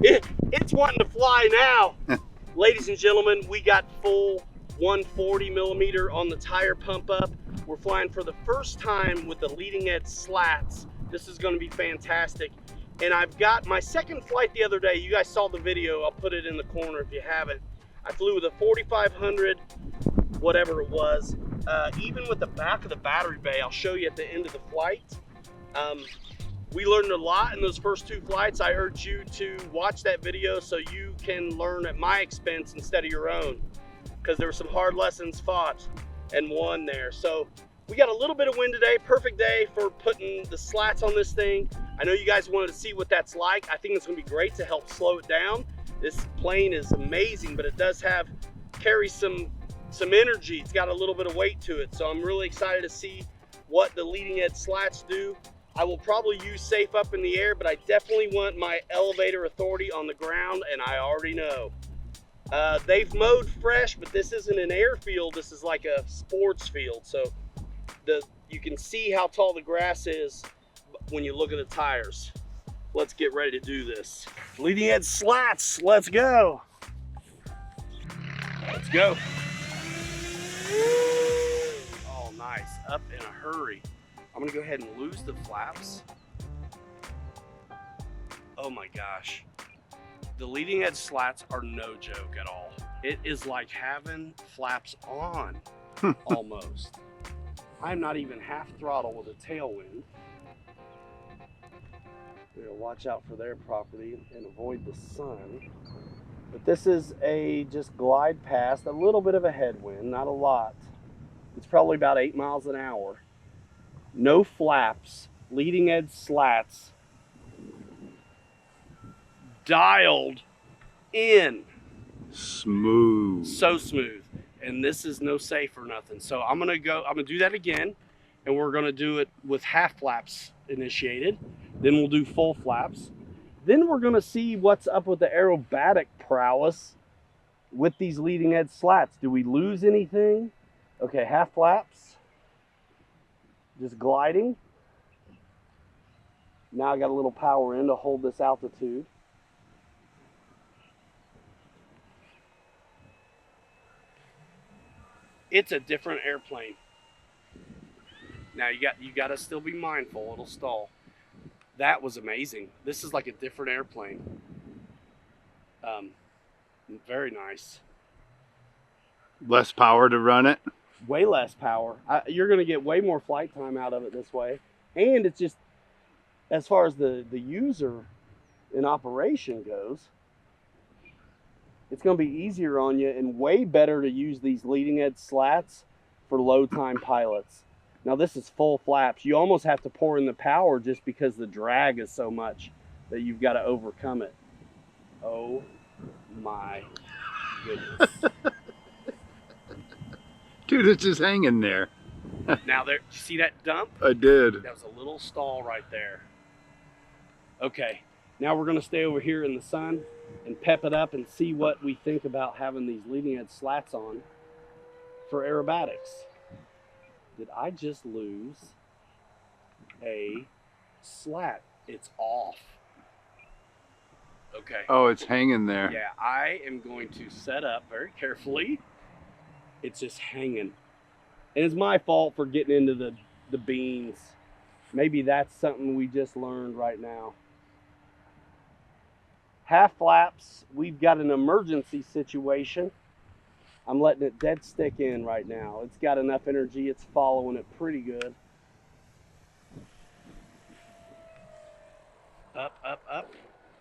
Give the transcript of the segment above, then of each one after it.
It's wanting to fly now. Ladies and gentlemen, we got full 140 millimeter on the tire pump up. We're flying for the first time with the leading edge slats. This is going to be fantastic. And I've got my second flight the other day. You guys saw the video. I'll put it in the corner if you haven't. I flew with a 4500, whatever it was. Even with the back of the battery bay, I'll show you at the end of the flight. We learned a lot in those first two flights. I urge you to watch that video so you can learn at my expense instead of your own, because there were some hard lessons fought and won there. So we got a little bit of wind today. Perfect day for putting the slats on this thing. I know you guys wanted to see what that's like. I think it's gonna be great to help slow it down. This plane is amazing, but it does carry some energy. It's got a little bit of weight to it. So I'm really excited to see what the leading edge slats do. I will probably use safe up in the air, but I definitely want my elevator authority on the ground, and I already know. They've mowed fresh, but this isn't an airfield. This is like a sports field. So you can see how tall the grass is when you look at the tires. Let's get ready to do this. Leading edge slats, let's go. Let's go. Oh, nice, up in a hurry. I'm gonna go ahead and lose the flaps. Oh my gosh. The leading edge slats are no joke at all. It is like having flaps on, almost. I'm not even half throttle with a tailwind. We're gonna watch out for their property and avoid the sun. But this is a just glide past, a little bit of a headwind, not a lot. It's probably about 8 miles an hour. No flaps, leading edge slats, dialed in. Smooth. So smooth. And this is no safe or nothing. So I'm gonna do that again, and we're gonna do it with half flaps initiated. Then we'll do full flaps. Then we're gonna see what's up with the aerobatic prowess with these leading edge slats. Do we lose anything? Okay, half flaps. Just gliding. Now I got a little power in to hold this altitude. It's a different airplane. Now you got to still be mindful, it'll stall. That was amazing. This is like a different airplane. Very nice. Less power to run it. Way less power. You're going to get way more flight time out of it this way. And it's just, as far as the user in operation goes, it's going to be easier on you and way better to use these leading edge slats for low time pilots. Now this is full flaps. You almost have to pour in the power just because the drag is so much that you've got to overcome it. Oh my goodness. Dude, it's just hanging there. Now there, you see that dump? I did. That was a little stall right there. Okay, now we're gonna stay over here in the sun and pep it up and see what we think about having these leading edge slats on for aerobatics. Did I just lose a slat? It's off. Okay. Oh, it's hanging there. Yeah, I am going to set up very carefully. It's just hanging. And it's my fault for getting into the beans. Maybe that's something we just learned right now. Half flaps, we've got an emergency situation. I'm letting it dead stick in right now. It's got enough energy, it's following it pretty good. Up, up, up.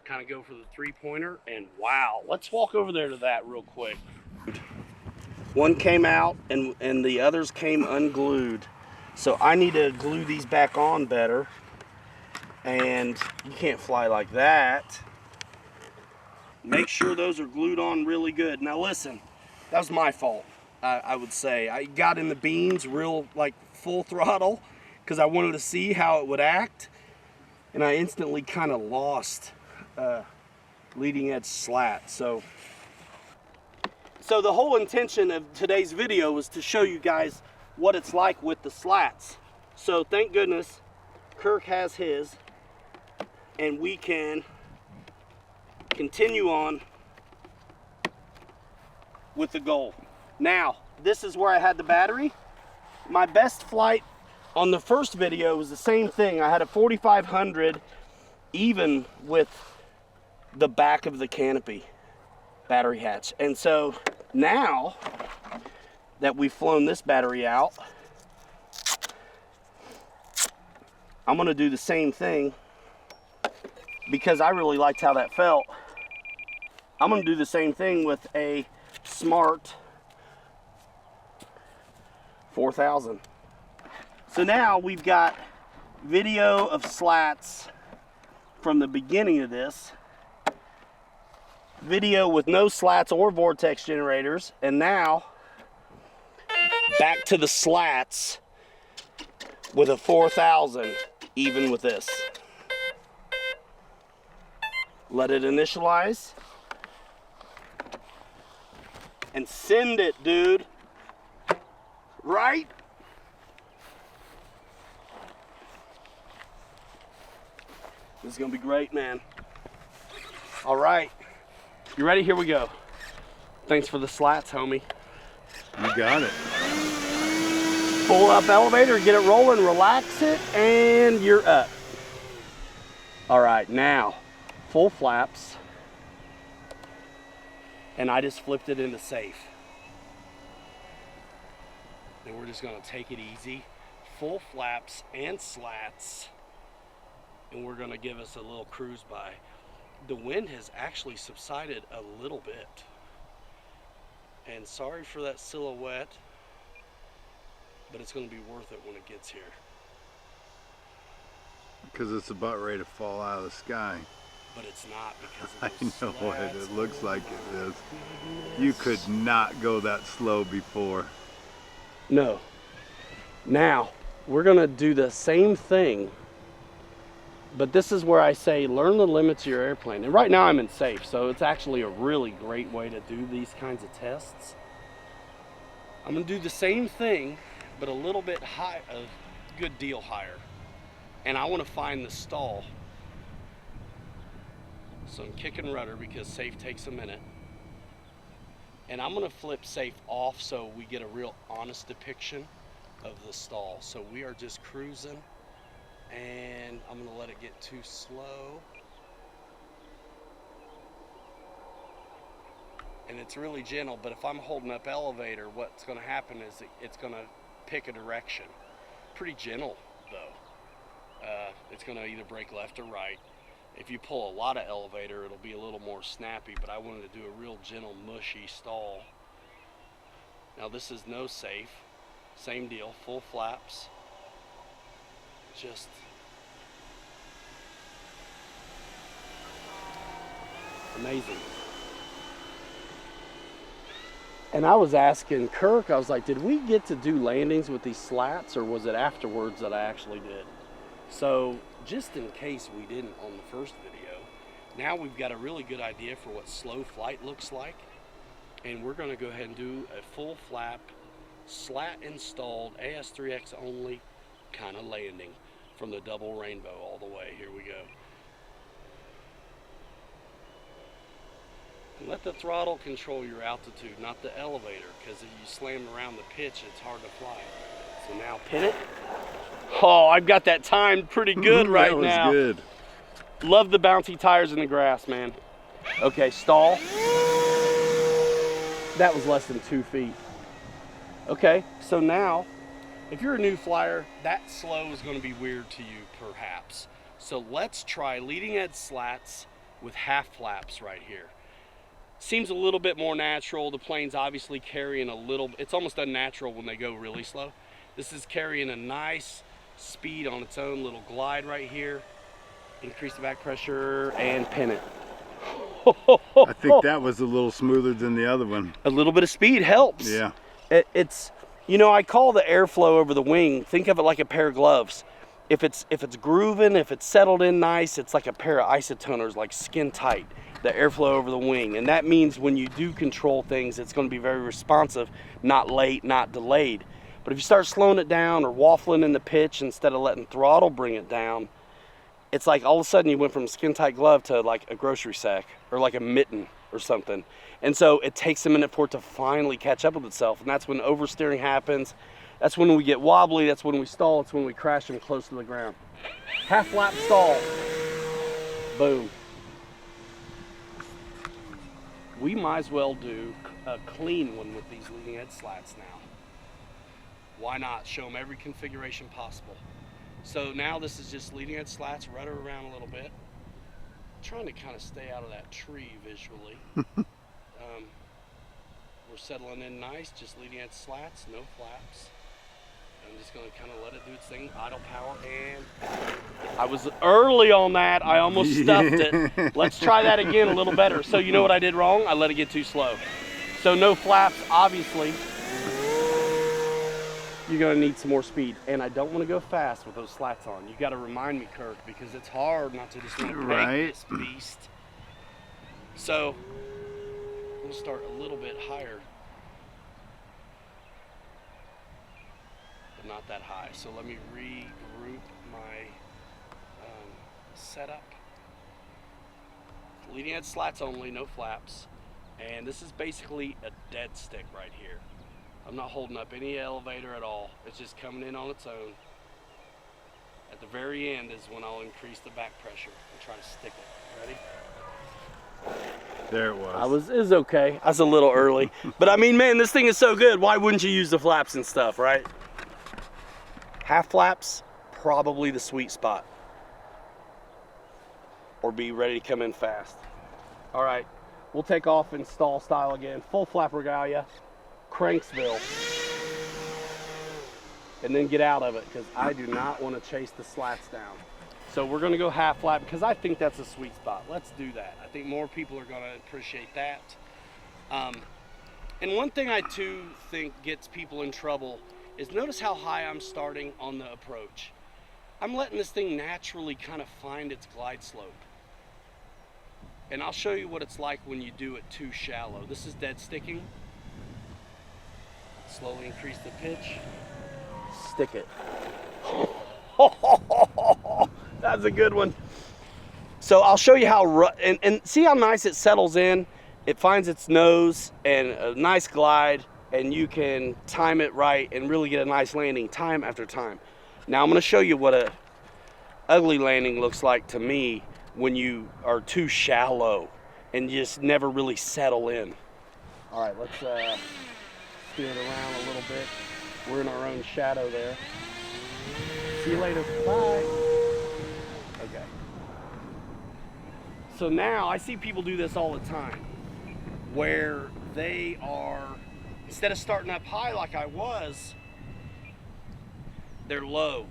Kind of go for the 3-pointer, and wow. Let's walk over there to that real quick. One came out and the others came unglued. So I need to glue these back on better. And you can't fly like that. Make sure those are glued on really good. Now listen, that was my fault, I would say. I got in the beans real like full throttle because I wanted to see how it would act. And I instantly kind of lost leading edge slat. So the whole intention of today's video was to show you guys what it's like with the slats. So thank goodness Kirk has his, and we can continue on with the goal. Now, this is where I had the battery. My best flight on the first video was the same thing. I had a 4500 even with the back of the canopy battery hatch. And so now that we've flown this battery out, I'm gonna do the same thing because I really liked how that felt. I'm gonna do the same thing with a Smart 4000. So now we've got video of slats from the beginning of this, video with no slats or vortex generators, and now back to the slats with a 4000 even with this. Let it initialize and send it, dude. Right? This is gonna be great, man. All right, you ready? Here we go. Thanks for the slats, homie. You got it. Pull up elevator, get it rolling, relax it, and you're up. All right, now, full flaps. And I just flipped it into safe. And we're just gonna take it easy. Full flaps and slats. And we're gonna give us a little cruise by. The wind has actually subsided a little bit. And sorry for that silhouette, but it's gonna be worth it when it gets here. Because it's about ready to fall out of the sky. But it's not because I of those know what slats. it looks like it is. You could not go that slow before. No. Now, we're gonna do the same thing, but this is where I say learn the limits of your airplane. And right now I'm in safe, so it's actually a really great way to do these kinds of tests. I'm gonna do the same thing, but a little bit high, a good deal higher. And I wanna find the stall. So I'm kicking rudder because safe takes a minute. And I'm gonna flip safe off so we get a real honest depiction of the stall. So we are just cruising and I'm gonna let it get too slow. And it's really gentle, but if I'm holding up elevator, what's gonna happen is it's gonna pick a direction. Pretty gentle though. It's gonna either brake left or right. If you pull a lot of elevator, it'll be a little more snappy, but I wanted to do a real gentle, mushy stall. Now this is no safe. Same deal, full flaps. Just amazing. And I was asking Kirk, I was like, did we get to do landings with these slats, or was it afterwards that I actually did? So just in case we didn't on the first video, now we've got a really good idea for what slow flight looks like. And we're gonna go ahead and do a full flap, slat installed, AS3X only kind of landing from the double rainbow all the way. Here we go. And let the throttle control your altitude, not the elevator, because if you slam around the pitch, it's hard to fly. So now pin it. Oh, I've got that timed pretty good right now. That was good. Love the bouncy tires in the grass, man. Okay, stall. That was less than 2 feet. Okay, so now, if you're a new flyer, that slow is going to be weird to you, perhaps. So let's try leading edge slats with half flaps right here. Seems a little bit more natural. The plane's obviously carrying a little, it's almost unnatural when they go really slow. This is carrying a nice speed on its own, little glide right here. Increase the back pressure and pin it. I think that was a little smoother than the other one. A little bit of speed helps. Yeah. It's, you know, I call the airflow over the wing, think of it like a pair of gloves. If it's grooving, if it's settled in nice, it's like a pair of isotoners, like skin tight, the airflow over the wing. And that means when you do control things, it's going to be very responsive, not late, not delayed. But if you start slowing it down or waffling in the pitch instead of letting throttle bring it down, it's like all of a sudden you went from a skin tight glove to like a grocery sack or like a mitten or something. And so it takes a minute for it to finally catch up with itself. And that's when oversteering happens. That's when we get wobbly. That's when we stall. It's when we crash them close to the ground. Half flap stall. Boom. We might as well do a clean one with these leading edge slats now. Why not? Show them every configuration possible. So now this is just leading edge slats, rudder around a little bit. Trying to kind of stay out of that tree visually. We're settling in nice, just leading edge slats, no flaps. I'm just gonna kind of let it do its thing, idle power, and I was early on that. I almost stuffed it. Let's try that again a little better. So you know what I did wrong? I let it get too slow. So no flaps, obviously. You're gonna need some more speed. And I don't wanna go fast with those slats on. You gotta remind me, Kirk, because it's hard not to just wanna make this beast. So, we'll start a little bit higher. But not that high. So let me regroup my setup. Leading edge slats only, no flaps. And this is basically a dead stick right here. I'm not holding up any elevator at all. It's just coming in on its own. At the very end is when I'll increase the back pressure and try to stick it. Ready? There it was. It was okay. I was a little early. But I mean, man, this thing is so good. Why wouldn't you use the flaps and stuff, right? Half flaps, probably the sweet spot. Or be ready to come in fast. All right, we'll take off in stall style again. Full flap regalia. Cranksville, and then get out of it because I do not want to chase the slats down. So we're going to go half flap because I think that's a sweet spot. Let's do that. I think more people are going to appreciate that. And one thing I too think gets people in trouble is notice how high I'm starting on the approach. I'm letting this thing naturally kind of find its glide slope. And I'll show you what it's like when you do it too shallow. This is dead sticking. Slowly increase the pitch. Stick it. That's a good one. So I'll show you how, and see how nice it settles in. It finds its nose and a nice glide, and you can time it right and really get a nice landing time after time. Now I'm going to show you what a ugly landing looks like to me when you are too shallow and just never really settle in. All right, let's steer it around a little bit. We're in our own shadow there. See you later. Bye. Okay. So now I see people do this all the time where they are, instead of starting up high like I was, they're low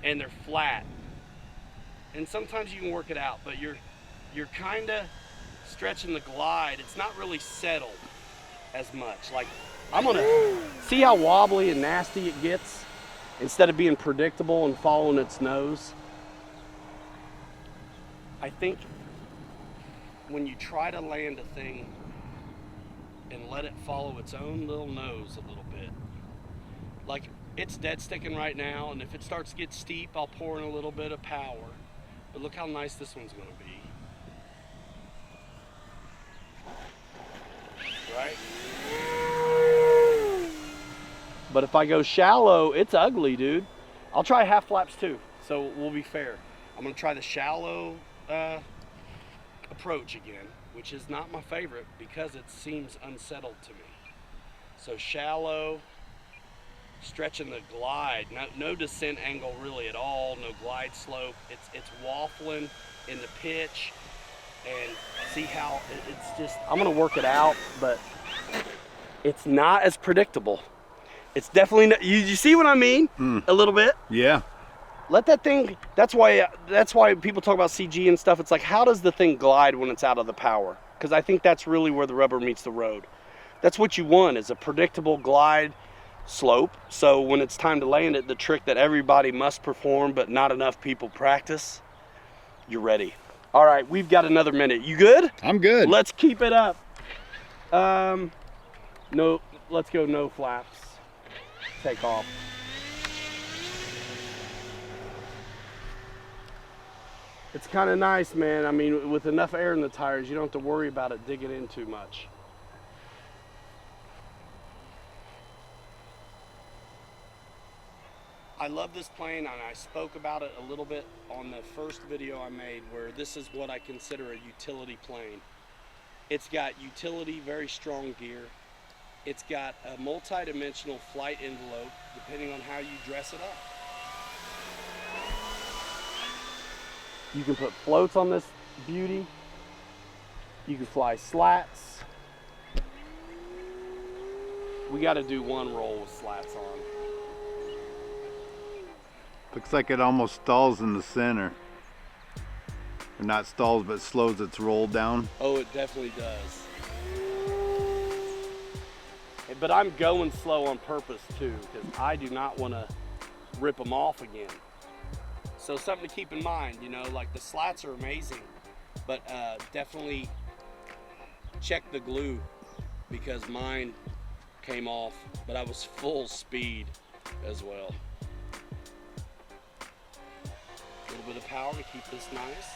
and they're flat. And sometimes you can work it out, but you're kind of stretching the glide. It's not really settled as much. Like, I'm gonna see how wobbly and nasty it gets instead of being predictable and following its nose. I think when you try to land a thing and let it follow its own little nose a little bit, like it's dead sticking right now, and if it starts to get steep, I'll pour in a little bit of power. But look how nice this one's gonna be. Right? But if I go shallow, it's ugly, dude. I'll try half flaps too, so we'll be fair. I'm gonna try the shallow approach again, which is not my favorite because it seems unsettled to me. So shallow, stretching the glide, no descent angle really at all, no glide slope. It's waffling in the pitch, and see how it's just, I'm gonna work it out, but it's not as predictable. It's definitely not, you see what I mean? A little bit? Yeah. Let that thing, that's why people talk about CG and stuff. It's like, how does the thing glide when it's out of the power? Because I think that's really where the rubber meets the road. That's what you want, is a predictable glide slope. So when it's time to land it, the trick that everybody must perform but not enough people practice, you're ready. All right, we've got another minute. You good? I'm good. Let's keep it up. No, let's go no flaps. Take off. It's kind of nice, man. I mean, with enough air in the tires, you don't have to worry about it digging in too much. I love this plane, and I spoke about it a little bit on the first video I made, where this is what I consider a utility plane. It's got utility, very strong gear. It's got a multi-dimensional flight envelope, depending on how you dress it up. You can put floats on this beauty. You can fly slats. We got to do one roll with slats on. Looks like it almost stalls in the center. Or not stalls, but slows its roll down. Oh, it definitely does. But I'm going slow on purpose too, because I do not want to rip them off again. So something to keep in mind, you know, like the slats are amazing, but definitely check the glue, because mine came off, but I was full speed as well. A little bit of power to keep this nice.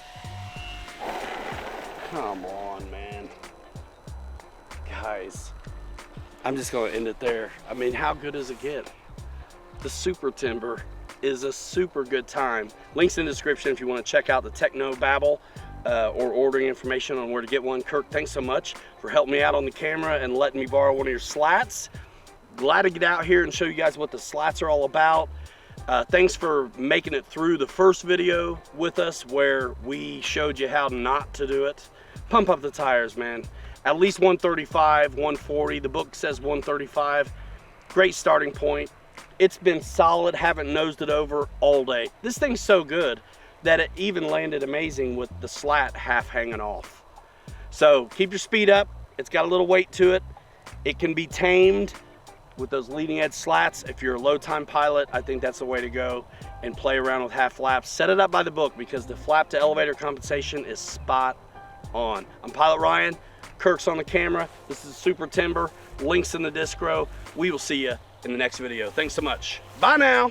Come on, man. Guys, I'm just gonna end it there. I mean, how good does it get? The Super Timber is a super good time. Links in the description if you want to check out the Techno Babble or ordering information on where to get one. Kirk, thanks so much for helping me out on the camera and letting me borrow one of your slats. Glad to get out here and show you guys what the slats are all about. Thanks for making it through the first video with us, where we showed you how not to do it. Pump up the tires, man. At least 135, 140. The book says 135. Great starting point. It's been solid, haven't nosed it over all day. This thing's so good that it even landed amazing with the slat half hanging off. So keep your speed up. It's got a little weight to it. It can be tamed with those leading edge slats. If you're a low time pilot, I think that's the way to go, and play around with half flaps. Set it up by the book, because the flap to elevator compensation is spot on. I'm Pilot Ryan. Kirk's on the camera. This is Super Timber. Links in the disc row. We will see you in the next video. Thanks so much. Bye now.